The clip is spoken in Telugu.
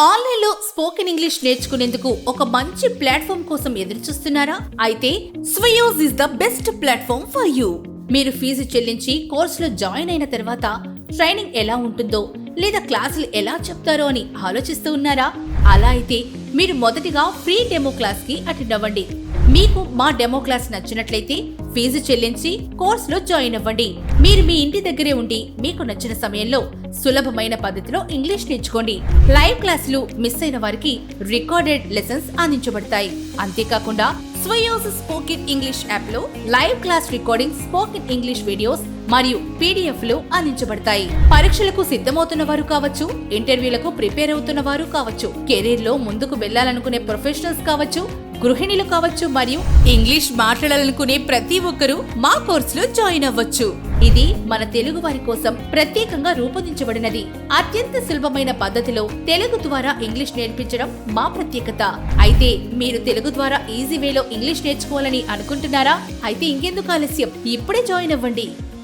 ఆన్లైన్లో స్పోకెన్ ఇంగ్లీష్ నేర్చుకునేందుకు ఒక మంచి ప్లాట్ఫామ్ కోసం ఎదురుచూస్తున్నారా? అయితే Swayos is the best platform for you. మీరు ఫీజు చెల్లించి కోర్సులో జాయిన్ అయిన తర్వాత ట్రైనింగ్ ఎలా ఉంటుందో లేదా క్లాసులు ఎలా చెప్తారో అని ఆలోచిస్తూ ఉన్నారా? అలా అయితే మీరు మొదటిగా ఫ్రీ డెమో క్లాస్ కి అటెండ్ అవ్వండి. మీకు మా డెమో క్లాస్ నచ్చినట్లయితే ఫీజు చెల్లించి కోర్సులో జాయిన్ అవ్వండి. మీరు మీ ఇంటి దగ్గరే ఉండి మీకు నచ్చిన సమయంలో సులభమైన పద్ధతిలో ఇంగ్లీష్ నేర్చుకోండి. లైవ్ క్లాసులు మిస్ అయిన వారికి రికార్డెడ్ లెసన్స్ అందించబడతాయి. అంతేకాకుండా స్వయోస్ స్పోకెన్ ఇంగ్లీష్ యాప్ లో live class recording, spoken English videos మరియు పీడిఎఫ్లు అందించబడతాయి. పరీక్షలకు సిద్ధమవుతున్న వారు కావచ్చు, ఇంటర్వ్యూలకు ప్రిపేర్ అవుతున్న వారు కావచ్చు, కెరీర్ లో ముందుకు వెళ్లాలనుకునే ప్రొఫెషనల్స్ కావచ్చు, గృహిణులు కావచ్చు మరియు ఇంగ్లీష్ మాట్లాడాలనుకునే ప్రతి ఒక్కరూ మా కోర్సులో జాయిన్ అవ్వచ్చు. ఇది మన తెలుగు వారి కోసం ప్రత్యేకంగా రూపొందించబడినది. అత్యంత సులభమైన పద్ధతిలో తెలుగు ద్వారా ఇంగ్లీష్ నేర్పించడం మా ప్రత్యేకత. అయితే మీరు తెలుగు ద్వారా ఈజీ వేలో ఇంగ్లీష్ నేర్చుకోవాలని అనుకుంటున్నారా? అయితే ఇంకెందుకు ఆలస్యం, ఇప్పుడే జాయిన్ అవ్వండి.